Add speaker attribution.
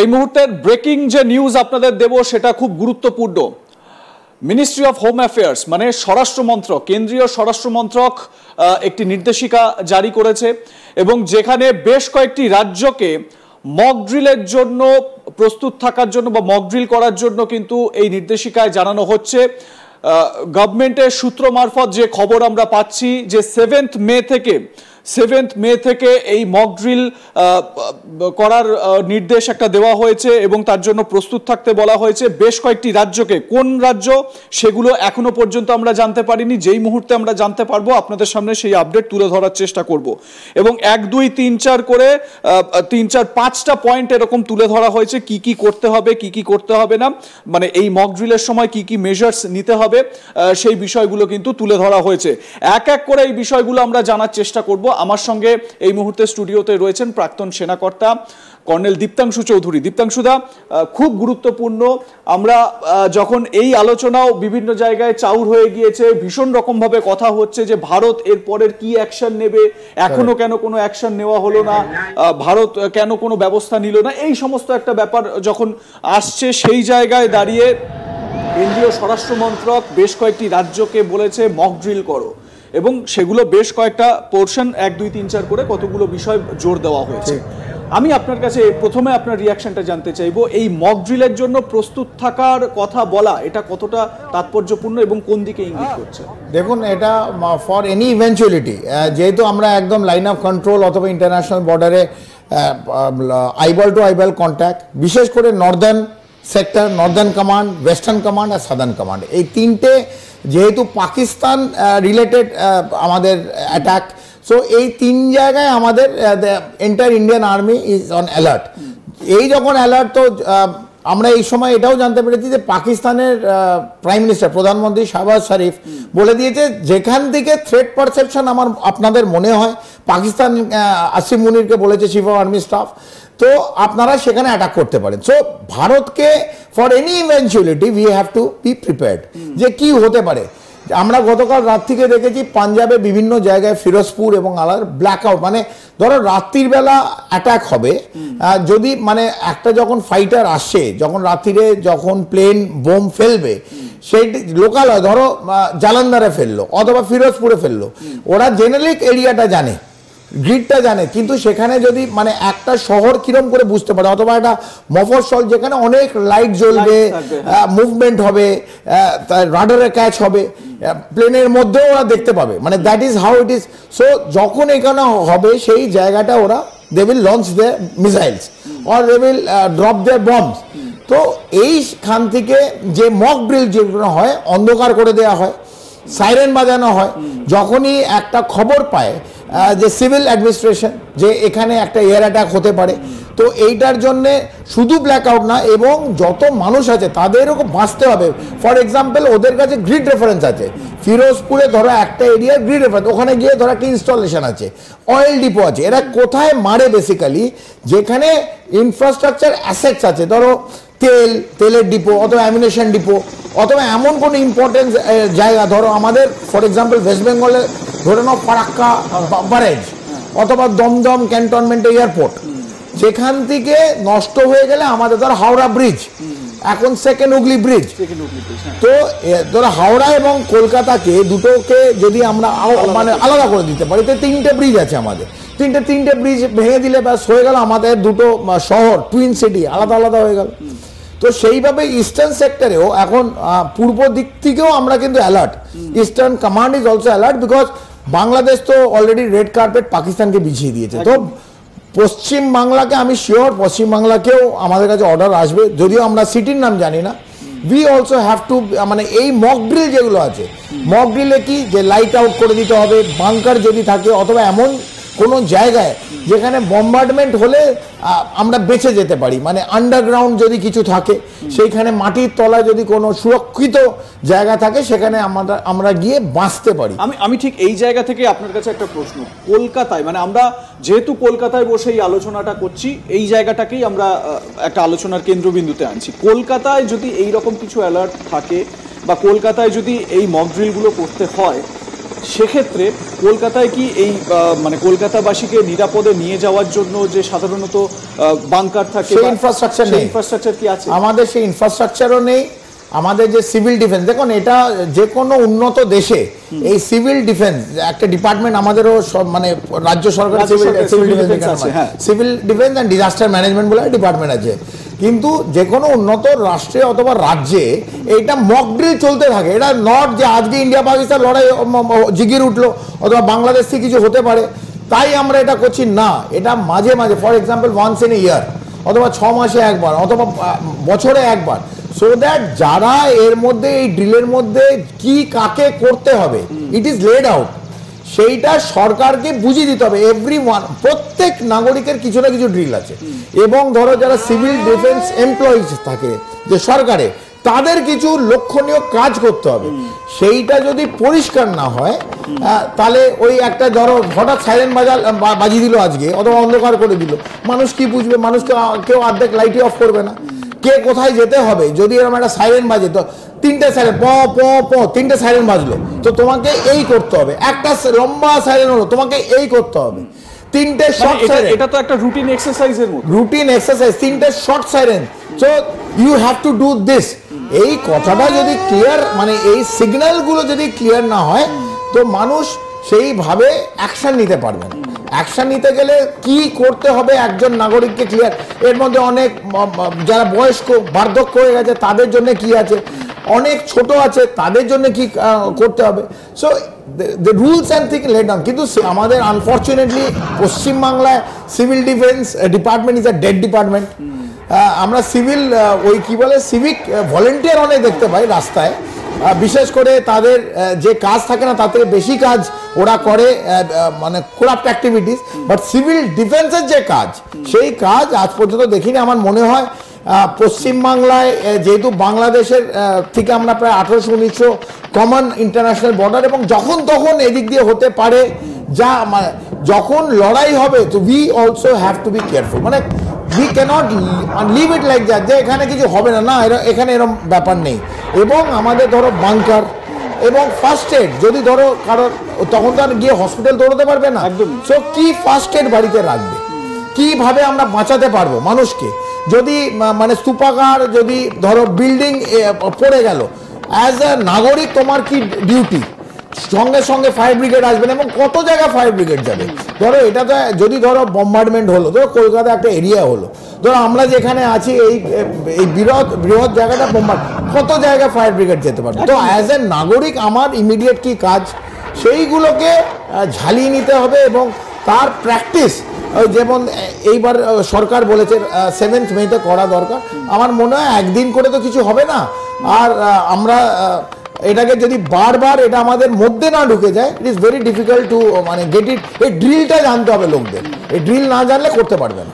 Speaker 1: এই মুহূর্তের ব্রেকিং যে নিউজ আপনাদের দেব সেটা খুব গুরুত্বপূর্ণ। মিনিস্ট্রি অফ হোম অ্যাফেয়ার্স মানে স্বরাষ্ট্র মন্ত্রক, কেন্দ্রীয় স্বরাষ্ট্র মন্ত্রক একটি নির্দেশিকা জারি করেছে এবং যেখানে বেশ কয়েকটি রাজ্যকে মক ড্রিলের জন্য প্রস্তুত থাকার জন্য বা মক ড্রিল করার জন্য কিন্তু এই নির্দেশিকায় জানানো হচ্ছে। গভর্নমেন্টের সূত্র মারফত যে খবর আমরা পাচ্ছি যে 7th মে থেকে এই মক ড্রিল করার নির্দেশ একটা দেওয়া হয়েছে এবং তার জন্য প্রস্তুত থাকতে বলা হয়েছে বেশ কয়েকটি রাজ্যকে। কোন রাজ্য সেগুলো এখনো পর্যন্ত আমরা জানতে পারিনি, যেই মুহূর্তে আমরা জানতে পারবো আপনাদের সামনে সেই আপডেট তুলে ধরার চেষ্টা করব। এবং 1, 2, 3, 4 করে 3, 4, 5টা পয়েন্ট এরকম তুলে ধরা হয়েছে কি কি করতে হবে কি কি করতে হবে না, মানে এই মক ড্রিলের সময় কি কি মেজার্স নিতে হবে সেই বিষয়গুলো কিন্তু তুলে ধরা হয়েছে। এক এক করে এই বিষয়গুলো আমরা জানার চেষ্টা করব। আমার সঙ্গে এই মুহূর্তে স্টুডিওতে রয়েছেন প্রাক্তন সেনাকর্তা কর্নেল দীপ্তাংশু চৌধুরী। দীপ্তাংশুদা, খুব গুরুত্বপূর্ণ, আমরা যখন এই আলোচনাও বিভিন্ন জায়গায় চাউর হয়ে গিয়েছে, ভীষণ রকমভাবে কথা হচ্ছে যে ভারত এর পরের কি অ্যাকশন নেবে, এখনো কেন কোনো অ্যাকশন নেওয়া হলো না, ভারত কেন কোনো ব্যবস্থা নিল না, এই সমস্ত একটা ব্যাপার যখন আসছে সেই জায়গায় দাঁড়িয়ে কেন্দ্রীয় স্বরাষ্ট্র মন্ত্রক বেশ কয়েকটি রাজ্যকে বলেছে মক ড্রিল করো এবং সেগুলো বেশ কয়েকটা পোর্শন 1, 2, 3, 4 করে কতগুলো বিষয় জোর দেওয়া হয়েছে। আমি আপনার কাছে প্রথমে আপনার রিয়াকশনটা জানতে চাইবো, এই মক ড্রিলের জন্য প্রস্তুত থাকার কথা বলা এটা কতটা তাৎপর্যপূর্ণ এবং কোন দিকে ইঙ্গিত করছে?
Speaker 2: দেখুন, এটা ফর এনি ইভেন্চুয়ালিটি, যেহেতু আমরা একদম লাইন অফ কন্ট্রোল অথবা ইন্টারন্যাশনাল বর্ডারে আইবল টু আইবল কন্ট্যাক্ট, বিশেষ করে northern sector, northern command, western command আর সাদার্ন কমান্ড, এই তিনটে যেহেতু পাকিস্তান রিলেটেড আমাদের অ্যাটাক, সো এই তিন জায়গায় আমাদের entire Indian army is on alert. এই যখন অ্যালার্ট, তো আমরা এই সময় এটাও জানতে পেরেছি যে পাকিস্তানের প্রাইম মিনিস্টার, প্রধানমন্ত্রী শাহবাজ শরীফ বলে দিয়েছে যেখান থেকে থ্রেট পারসেপশন আপনাদের মনে হয়, পাকিস্তান আসিম মুনিরকে বলেছে, চিফ অফ আর্মি স্টাফ, তো আপনারা সেখানে অ্যাটাক করতে পারেন। সো ভারতকে for any eventuality we have to be prepared যে কি হতে পারে। আমরা গতকাল রাত থেকে দেখেছি পাঞ্জাবে বিভিন্ন জায়গায়, ফিরোজপুর এবং আলার ব্ল্যাকআউট, মানে ধরো রাত্রির বেলা অ্যাটাক হবে, যদি মানে একটা যখন ফাইটার আসছে, যখন রাত্রিরে যখন প্লেন বোম ফেলবে, সেই লোকাল হয়, ধরো জালান্ধারে ফেললো অথবা ফিরোজপুরে ফেললো, ওরা জেনারেলি এরিয়াটা জানে, গ্রিডটা জানে, কিন্তু সেখানে যদি মানে একটা শহর কিরম করে বুঝতে পারে, অথবা একটা মফস্বল যেখানে অনেক লাইট জ্বলবে, মুভমেন্ট হবে, রাডারে ক্যাচ হবে, প্লেনের মধ্যেও ওরা দেখতে পাবে, মানে that is how it is. So যখন এখানে হবে সেই জায়গাটা ওরা they will launch their missiles or they will drop their bombs. তো এইখান থেকে যে মক ড্রিল যেগুলো হয়, অন্ধকার করে দেওয়া হয়, সাইরেন বাজানো হয়, যখনই একটা খবর পায় যে সিভিল অ্যাডমিনিস্ট্রেশন যে এখানে একটা এয়ার অ্যাটাক হতে পারে, তো এইটার জন্যে শুধু ব্ল্যাকআউট না, এবং যত মানুষ আছে তাদেরও বাঁচতে হবে। ফর এক্সাম্পল, ওদের কাছে গ্রিড রেফারেন্স আছে, ফিরোজপুরে ধরো একটা এরিয়ার গ্রিড রেফারেন্স, ওখানে গিয়ে ধরো একটা ইনস্টলেশন আছে, অয়েল ডিপো আছে, এরা কোথায় মারে বেসিক্যালি যেখানে ইনফ্রাস্ট্রাকচার অ্যাসেটস আছে, ধরো তেলের ডিপো অথবা অ্যামিনেশন ডিপো অথবা এমন কোনো ইম্পর্টেন্ট জায়গা, ধরো আমাদের ফর এক্সাম্পল ওয়েস্ট বেঙ্গলে ধরে নাও ফারাক্কা ব্যারেজ অথবা দমদম ক্যান্টনমেন্ট এয়ারপোর্ট, যেখান থেকে নষ্ট হয়ে গেলে আমাদের ধরো হাওড়া ব্রিজ, এখন সেকেন্ড হুগলি ব্রিজ, তো ধরো হাওড়া এবং কলকাতাকে দুটোকে যদি আমরা মানে আলাদা করে দিতে পারি, তো 3টে ব্রিজ আছে আমাদের, তিনটে ব্রিজ ভেঙে দিলে ব্যাস হয়ে গেল, আমাদের দুটো শহর টুইন সিটি আলাদা আলাদা হয়ে গেল। তো সেইভাবে ইস্টার্ন সেক্টরেও এখন পূর্ব দিক থেকেও আমরা কিন্তু alert, eastern command is also alert, because Bangladesh তো অলরেডি রেড কার্পেট পাকিস্তানকে বিছিয়ে দিয়েছে। তো পশ্চিম বাংলাকে আমি শিওর, পশ্চিম বাংলাকেও আমাদের কাছে অর্ডার আসবে, যদিও আমরা সিটির নাম জানি না। উই অলসো হ্যাভ টু, মানে এই মক ড্রিল যেগুলো আছে, মক ড্রিলে কি যে লাইট আউট করে দিতে হবে, বাংকার যদি থাকে অথবা এমন কোনো জায়গায় যেখানে বম্বার্ডমেন্ট হলে আমরা বেঁচে যেতে পারি, মানে আন্ডারগ্রাউন্ড যদি কিছু থাকে, সেইখানে মাটির তলায় যদি কোনো সুরক্ষিত জায়গা থাকে, সেখানে আমরা গিয়ে বাঁচতে পারি।
Speaker 1: আমি ঠিক এই জায়গা থেকে আপনার কাছে একটা প্রশ্ন, কলকাতায়, মানে আমরা যেহেতু কলকাতায় বসে এই আলোচনাটা করছি, এই জায়গাটাকেই আমরা একটা আলোচনার কেন্দ্রবিন্দুতে আনছি, কলকাতায় যদি এই রকম কিছু অ্যালার্ট থাকে বা কলকাতায় যদি এই মক ড্রিলগুলো করতে হয়, সেক্ষেত্রে কলকাতায় কি এই মানে কলকাতাবাসীকে নিরাপদে নিয়ে যাওয়ার জন্য যে সাধারণত বাংকার থাকে,
Speaker 2: সেই ইনফ্রাস্ট্রাকচার
Speaker 1: কি আছে?
Speaker 2: আমাদের সেই ইনফ্রাস্ট্রাকচারও নেই। আমাদের যে সিভিল ডিফেন্স, দেখুন এটা যে কোনো উন্নত দেশে এই সিভিল ডিফেন্স একটা ডিপার্টমেন্ট আমাদেরও মানে রাজ্য সরকারের civil defence and disaster management বলে ডিপার্টমেন্ট আছে। কিন্তু যে কোনো উন্নত রাষ্ট্রে অথবা রাজ্যে এইটা মক ড্রিল চলতে থাকে। এটা নট যে আজকে ইন্ডিয়া পাকিস্তান লড়াই জিগির উঠলো অথবা বাংলাদেশ থেকে কিছু হতে পারে তাই আমরা এটা করছি না। এটা মাঝে মাঝে, for example once in a year অথবা 6 মাসে একবার অথবা বছরে একবার, সো দ্যাট যারা এর মধ্যে এই ড্রিলের মধ্যে কি কাকে করতে হবে ইট ইজ লেড আউট, সেইটা সরকারকে বুঝিয়ে দিতে হবে। এভরিওয়ান, প্রত্যেক নাগরিকের কিছু না কিছু ড্রিল আছে। এবং ধরো যারা সিভিল ডিফেন্স এমপ্লয়িজ থাকে যে সরকারে, তাদের কিছু লক্ষণীয় কাজ করতে হবে। সেইটা যদি পরিষ্কার না হয় তাহলে ওই একটা ধরো হঠাৎ সাইরেন বাজিয়ে দিল আজকে অথবা অন্ধকার করে দিল, মানুষ কি বুঝবে? মানুষকে কেউ অর্ধেক লাইটই অফ করবে না। কে কোথায় যেতে হবে যদি এরকম একটা সাইরেন বাজে, তো 3টে সাইরেন প 3টে সাইরেন বাজলো তো তোমাকে এই করতে হবে, একটা লম্বা সাইরেন হলো তোমাকে এই করতে হবে, 3টে শর্ট সাইরেন,
Speaker 1: এটা তো একটা রুটিন এক্সারসাইজের মতো,
Speaker 2: রুটিন এক্সারসাইজ, 3টে short siren, so you have to do this. এই কথাটা যদি ক্লিয়ার, মানে এই সিগন্যালগুলো যদি ক্লিয়ার না হয় তো মানুষ সেইভাবে অ্যাকশন নিতে পারবে না। অ্যাকশন নিতে গেলে কি করতে হবে একজন নাগরিককে ক্লিয়ার। এর মধ্যে অনেক যারা বয়স্ক বার্ধক্য হয়ে গেছে তাদের জন্য কি আছে, অনেক ছোট আছে তাদের জন্য কি করতে হবে। So the rules and thing let down. কিন্তু আমাদের আনফর্চুনেটলি পশ্চিমবাংলায় civil defence department is a dead department. আমরা সিভিল ওই কি বলে সিভিক ভলেন্টিয়ার অনেক দেখতে পাই রাস্তায়, বিশেষ করে তাদের যে কাজ থাকে না তার থেকে বেশি কাজ ওরা করে মানে করাপ্ট অ্যাক্টিভিটিস। বাট সিভিল ডিফেন্সের যে কাজ, সেই কাজ আজ পর্যন্ত দেখিনি। আমার মনে হয় পশ্চিমবাংলায় যেহেতু বাংলাদেশের থেকে আমরা প্রায় 1800-1900 কমন ইন্টারন্যাশনাল বর্ডার, এবং যখন তখন এদিক দিয়ে হতে পারে, যা মানে যখন লড়াই হবে তো we also have to be careful. মানে we cannot leave it like that যে এখানে কিছু হবে না, না এখানে এরকম ব্যাপার নেই। এবং আমাদের ধরো বাংকার এবং ফার্স্ট এড, যদি ধরো কারোর, তখন তো আর গিয়ে হসপিটাল দৌড়াতে পারবে না, সো কি ফার্স্ট এড বাড়িতে রাখবে, কিভাবে আমরা বাঁচাতে পারবো মানুষকে। যদি মানে স্তূপাকার যদি ধরো বিল্ডিং পড়ে গেল, অ্যাজ এ নাগরিক তোমার কি ডিউটি, সঙ্গে সঙ্গে ফায়ার ব্রিগেড আসবেন এবং কত জায়গায় ফায়ার ব্রিগেড যাবে। ধরো এটা তো যদি ধরো বম্বার্ডমেন্ট হলো, ধরো কলকাতা একটা এরিয়া হলো, ধরো আমরা যেখানে আছি এই বৃহৎ জায়গাটা বোম্বার্ড, কত জায়গায় ফায়ার ব্রিগেড যেতে পারবে। তো অ্যাজ এ নাগরিক আমার ইমিডিয়েট কি কাজ, সেইগুলোকে ঝালিয়ে নিতে হবে এবং তার প্র্যাকটিস, যেমন এইবার সরকার বলেছে 7th মেতে করা দরকার। আমার মনে হয় একদিন করে তো কিছু হবে না। আর আমরা এটাকে যদি বারবার এটা আমাদের মধ্যে না ঢুকে যায়, it is very difficult to মানে গেট ইট। এই ড্রিলটা জানতে হবে লোকদের, এই ড্রিল না জানলে করতে পারবে না।